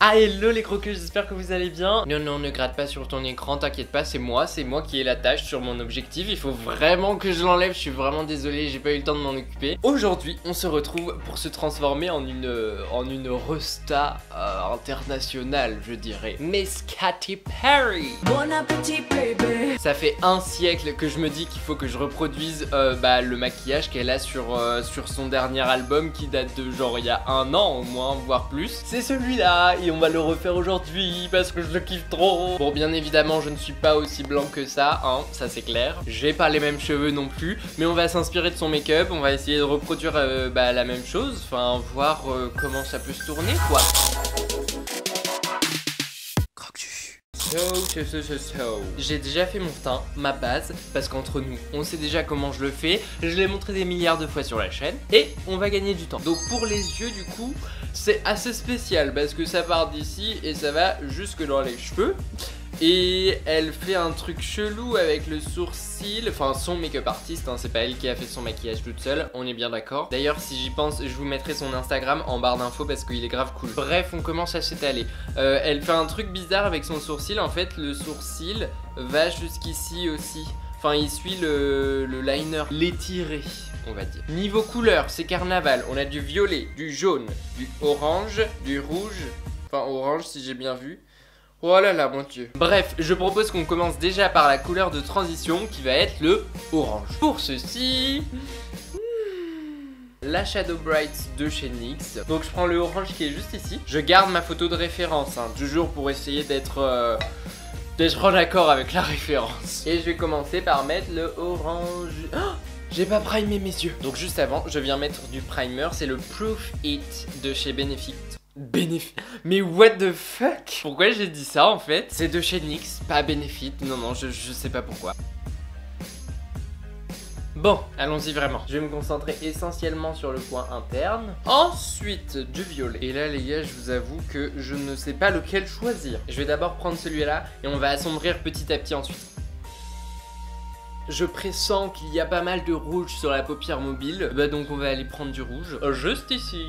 Ah hello les croqueux, j'espère que vous allez bien. Non, ne gratte pas sur ton écran, t'inquiète pas, c'est moi qui ai la tâche sur mon objectif. Il faut vraiment que je l'enlève, je suis vraiment désolé, j'ai pas eu le temps de m'en occuper. Aujourd'hui, on se retrouve pour se transformer en une resta internationale, je dirais. Miss Katy Perry. Bon appétit bébé. Ça fait un siècle que je me dis qu'il faut que je reproduise le maquillage qu'elle a sur son dernier album qui date de genre il y a un an au moins, voire plus. C'est celui-là. Et on va le refaire aujourd'hui parce que je le kiffe trop. Bon, bien évidemment je ne suis pas aussi blanc que ça, hein, ça c'est clair. J'ai pas les mêmes cheveux non plus, mais on va s'inspirer de son make-up. On va essayer de reproduire la même chose, enfin voir comment ça peut se tourner quoi. J'ai déjà fait mon teint, ma base, parce qu'entre nous, on sait déjà comment je le fais. Je l'ai montré des milliards de fois sur la chaîne et on va gagner du temps. Donc pour les yeux du coup, c'est assez spécial parce que ça part d'ici et ça va jusque dans les cheveux. Et elle fait un truc chelou avec le sourcil, enfin son make-up artiste, hein, c'est pas elle qui a fait son maquillage toute seule, on est bien d'accord. D'ailleurs si j'y pense, je vous mettrai son Instagram en barre d'infos parce qu'il est grave cool. Bref, on commence à s'étaler. Elle fait un truc bizarre avec son sourcil, en fait le sourcil va jusqu'ici aussi. Enfin il suit le liner, l'étiré on va dire. Niveau couleur, c'est carnaval, on a du violet, du jaune, du orange, du rouge, enfin orange si j'ai bien vu. Oh là là, mon dieu. Bref, je propose qu'on commence déjà par la couleur de transition qui va être le orange. Pour ceci, la Shadow Bright de chez NYX. Donc je prends le orange qui est juste ici. Je garde ma photo de référence, hein, toujours pour essayer d'être en accord avec la référence. Et je vais commencer par mettre le orange. Oh, j'ai pas primé mes yeux. Donc juste avant, je viens mettre du primer. C'est le Proof It de chez Benefit. Mais what the fuck? Pourquoi j'ai dit ça en fait? C'est de chez NYX, pas Benefit. Non, je sais pas pourquoi. Bon, allons-y vraiment. Je vais me concentrer essentiellement sur le point interne. Ensuite, du violet. Et là les gars, je vous avoue que je ne sais pas lequel choisir. Je vais d'abord prendre celui-là et on va assombrir petit à petit ensuite. Je pressens qu'il y a pas mal de rouge sur la paupière mobile. Donc on va aller prendre du rouge. Juste ici.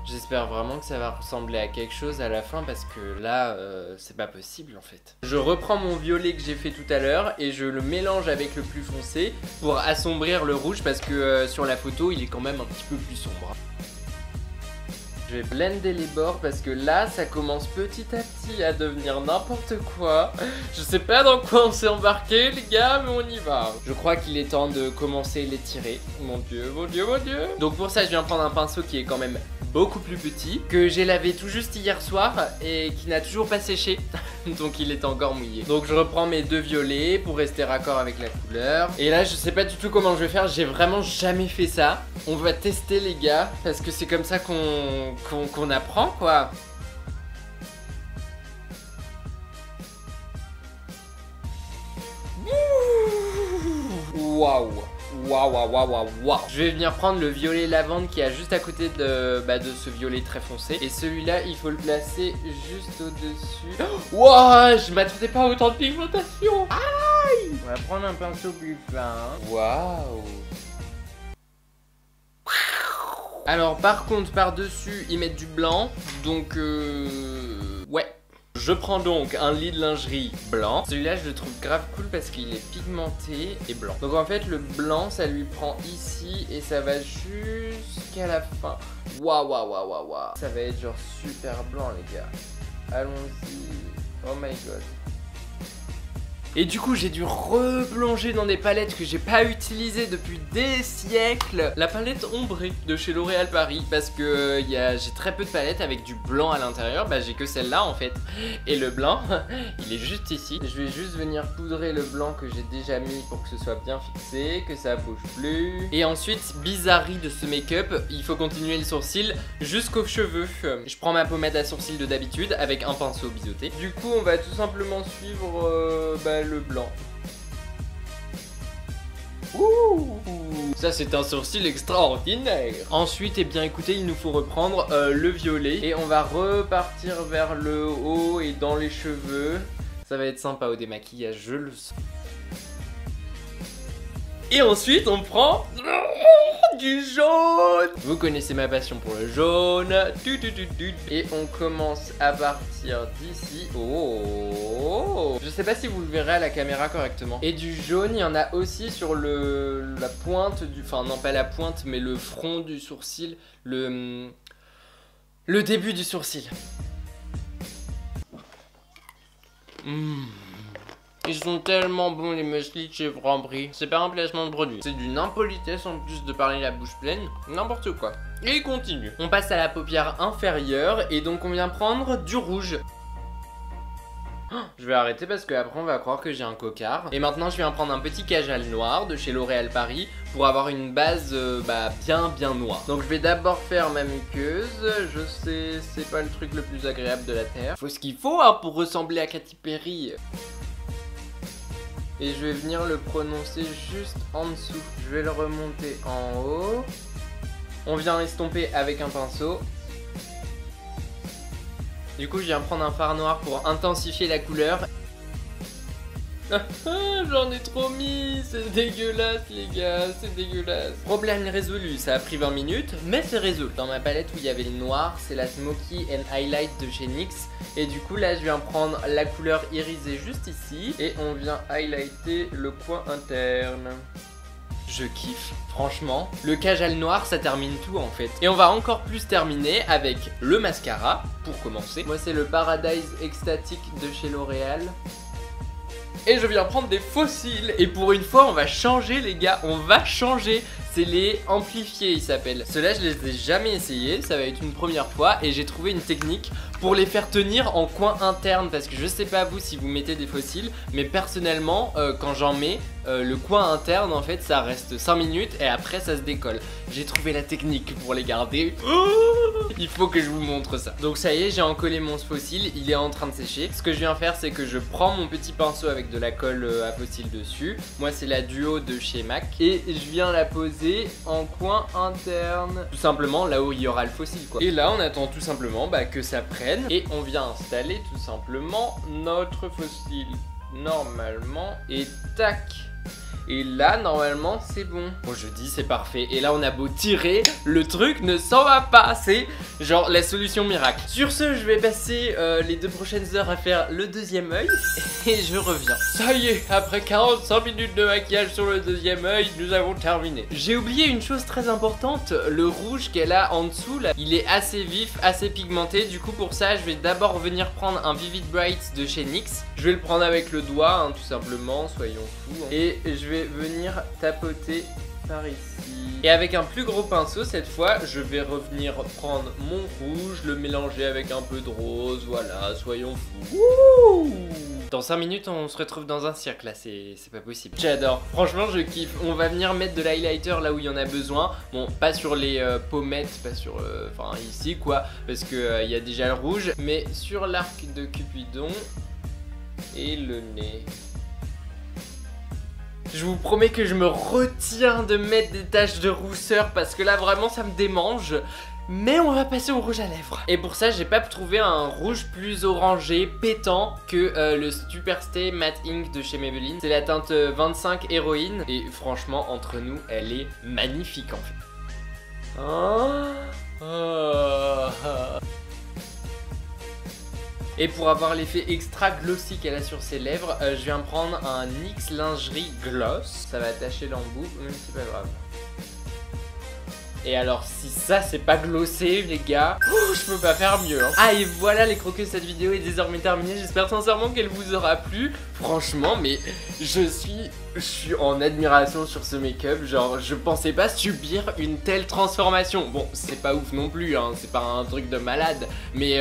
J'espère vraiment que ça va ressembler à quelque chose à la fin parce que là, c'est pas possible en fait. Je reprends mon violet que j'ai fait tout à l'heure et je le mélange avec le plus foncé pour assombrir le rouge parce que sur la photo, il est quand même un petit peu plus sombre. Je vais blender les bords parce que là, ça commence petit à petit à devenir n'importe quoi. Je sais pas dans quoi on s'est embarqué les gars, mais on y va. Je crois qu'il est temps de commencer à les tirer. Mon dieu, mon dieu, mon dieu. Donc pour ça, je viens prendre un pinceau qui est quand même beaucoup plus petit, que j'ai lavé tout juste hier soir et qui n'a toujours pas séché. Donc il est encore mouillé. Donc je reprends mes deux violets pour rester raccord avec la couleur. Et là je sais pas du tout comment je vais faire, j'ai vraiment jamais fait ça. On va tester les gars, parce que c'est comme ça qu'on apprend quoi. Waouh. Waouh. Je vais venir prendre le violet lavande qui est juste à côté de ce violet très foncé. Et celui-là, il faut le placer juste au-dessus. Waouh, je m'attendais pas à autant de pigmentation. Aïe. On va prendre un pinceau plus fin. Waouh. Alors par contre, par-dessus, ils mettent du blanc. Donc, ouais. Je prends donc un lit de lingerie blanc. Celui-là je le trouve grave cool parce qu'il est pigmenté et blanc. Donc en fait le blanc ça lui prend ici et ça va jusqu'à la fin. Waouh. Ça va être genre super blanc les gars. Allons-y. Oh my god. Et du coup j'ai dû replonger dans des palettes que j'ai pas utilisées depuis des siècles. La palette ombrée de chez L'Oréal Paris. Parce que j'ai très peu de palettes avec du blanc à l'intérieur. J'ai que celle-là en fait. Et le blanc, il est juste ici. Je vais juste venir poudrer le blanc que j'ai déjà mis pour que ce soit bien fixé, que ça bouge plus. Et ensuite, bizarrerie de ce make-up, il faut continuer le sourcil jusqu'aux cheveux. Je prends ma pommade à sourcils de d'habitude avec un pinceau biseauté. Du coup on va tout simplement suivre le blanc. Ouh, ça c'est un sourcil extraordinaire. Ensuite, eh bien écoutez, il nous faut reprendre le violet et on va repartir vers le haut et dans les cheveux. Ça va être sympa au démaquillage, je le sens. Et ensuite, on prend Du jaune. Vous connaissez ma passion pour le jaune. Et on commence à partir d'ici. Oh, je sais pas si vous le verrez à la caméra correctement. Et du jaune, il y en a aussi sur la pointe du... Enfin non, pas la pointe, mais le front du sourcil. Le début du sourcil. Ils sont tellement bons les muesli de chez Franprix. C'est pas un placement de produit. C'est d'une impolitesse en plus de parler la bouche pleine. N'importe quoi. Et il continue. On passe à la paupière inférieure et donc on vient prendre du rouge. Je vais arrêter parce qu'après on va croire que j'ai un cocard. Et maintenant je viens prendre un petit cajal noir de chez L'Oréal Paris pour avoir une base bien noire. Donc je vais d'abord faire ma muqueuse. Je sais, c'est pas le truc le plus agréable de la terre. Faut ce qu'il faut hein, pour ressembler à Katy Perry. Et je vais venir le prononcer juste en dessous. Je vais le remonter en haut. On vient estomper avec un pinceau. Du coup je viens prendre un fard noir pour intensifier la couleur. J'en ai trop mis, c'est dégueulasse les gars, c'est dégueulasse. Problème résolu, ça a pris 20 minutes, mais c'est résolu. Dans ma palette où il y avait le noir, c'est la Smoky and Highlight de chez NYX. Et du coup là je viens prendre la couleur irisée juste ici. Et on vient highlighter le coin interne. Je kiffe, franchement. Le cajal noir, ça termine tout en fait. Et on va encore plus terminer avec le mascara, pour commencer. Moi c'est le Paradise Ecstatic de chez L'Oréal. Et je viens prendre des faux cils. Et pour une fois on va changer les gars, on va changer. C'est les amplifiés ils s'appellent. Ceux-là je les ai jamais essayés, ça va être une première fois. Et j'ai trouvé une technique pour les faire tenir en coin interne. Parce que je sais pas vous si vous mettez des faux cils, mais personnellement quand j'en mets, le coin interne en fait ça reste 5 minutes et après ça se décolle. J'ai trouvé la technique pour les garder. Il faut que je vous montre ça. Donc ça y est, j'ai encollé mon faux cil, il est en train de sécher. Ce que je viens faire c'est que je prends mon petit pinceau avec de la colle à faux cil dessus. Moi c'est la Duo de chez MAC. Et je viens la poser en coin interne. Tout simplement là où il y aura le faux cil quoi. Et là on attend tout simplement que ça prenne. Et on vient installer tout simplement notre faux cil normalement. Et tac. Et là normalement c'est bon. Bon je dis c'est parfait. Et là on a beau tirer, le truc ne s'en va pas. C'est genre la solution miracle. Sur ce je vais passer les 2 prochaines heures à faire le deuxième œil. Et je reviens. Ça y est, après 45 minutes de maquillage sur le deuxième œil, nous avons terminé. J'ai oublié une chose très importante. Le rouge qu'elle a en dessous là, il est assez vif, assez pigmenté. Du coup pour ça je vais d'abord venir prendre un Vivid Bright de chez NYX. Je vais le prendre avec le doigt hein, tout simplement, soyons fous hein. Et je vais venir tapoter par ici. Et avec un plus gros pinceau cette fois, je vais revenir prendre mon rouge, le mélanger avec un peu de rose, voilà, soyons fous. Wouh! Dans 5 minutes on se retrouve dans un cirque là, c'est pas possible. J'adore, franchement je kiffe. On va venir mettre de l'highlighter là où il y en a besoin. Bon, pas sur les pommettes, pas sur, enfin ici quoi, parce que il y a déjà le rouge. Mais sur l'arc de Cupidon et le nez. Je vous promets que je me retiens de mettre des taches de rousseur parce que là vraiment ça me démange. Mais on va passer au rouge à lèvres. Et pour ça j'ai pas trouvé un rouge plus orangé, pétant que le Superstay Matte Ink de chez Maybelline. C'est la teinte 25 Héroïne. Et franchement entre nous elle est magnifique en fait. Et pour avoir l'effet extra glossy qu'elle a sur ses lèvres, je viens prendre un NYX Lingerie Gloss. Ça va attacher l'embout, mais c'est pas grave. Et alors si ça c'est pas glossé les gars, je peux pas faire mieux hein. Ah et voilà les croqueux, cette vidéo est désormais terminée. J'espère sincèrement qu'elle vous aura plu. Franchement mais je suis en admiration sur ce make-up. Genre je pensais pas subir une telle transformation. Bon c'est pas ouf non plus hein, c'est pas un truc de malade. Mais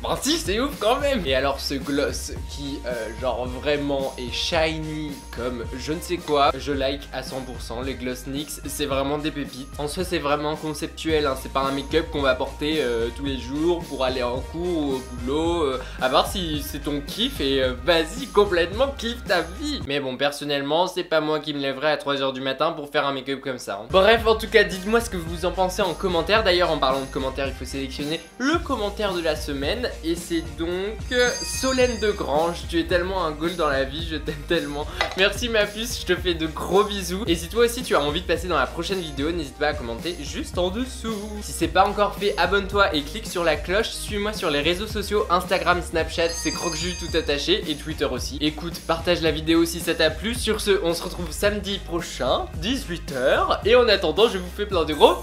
bon si c'est ouf quand même. Et alors ce gloss qui genre vraiment est shiny comme je ne sais quoi. Je like à 100%, les gloss NYX c'est vraiment des pépites. En soi c'est vraiment conceptuel, hein. C'est pas un make-up qu'on va porter tous les jours pour aller en cours ou au boulot, à voir si c'est ton kiff et vas-y complètement kiffe ta vie. Mais bon, personnellement c'est pas moi qui me lèverai à 3h du matin pour faire un make-up comme ça, hein. Bref, en tout cas dites-moi ce que vous en pensez en commentaire. D'ailleurs en parlant de commentaires, il faut sélectionner le commentaire de la semaine et c'est donc Solène de Grange. Tu es tellement un goal dans la vie, je t'aime tellement. Merci ma puce, je te fais de gros bisous. Et si toi aussi tu as envie de passer dans la prochaine vidéo, n'hésite pas à commenter juste en dessous. Si c'est pas encore fait, abonne-toi et clique sur la cloche. Suis-moi sur les réseaux sociaux, Instagram, Snapchat, c'est Croque-Jus tout attaché, et Twitter aussi. Écoute, partage la vidéo si ça t'a plu. Sur ce, on se retrouve samedi prochain, 18h. Et en attendant, je vous fais plein de gros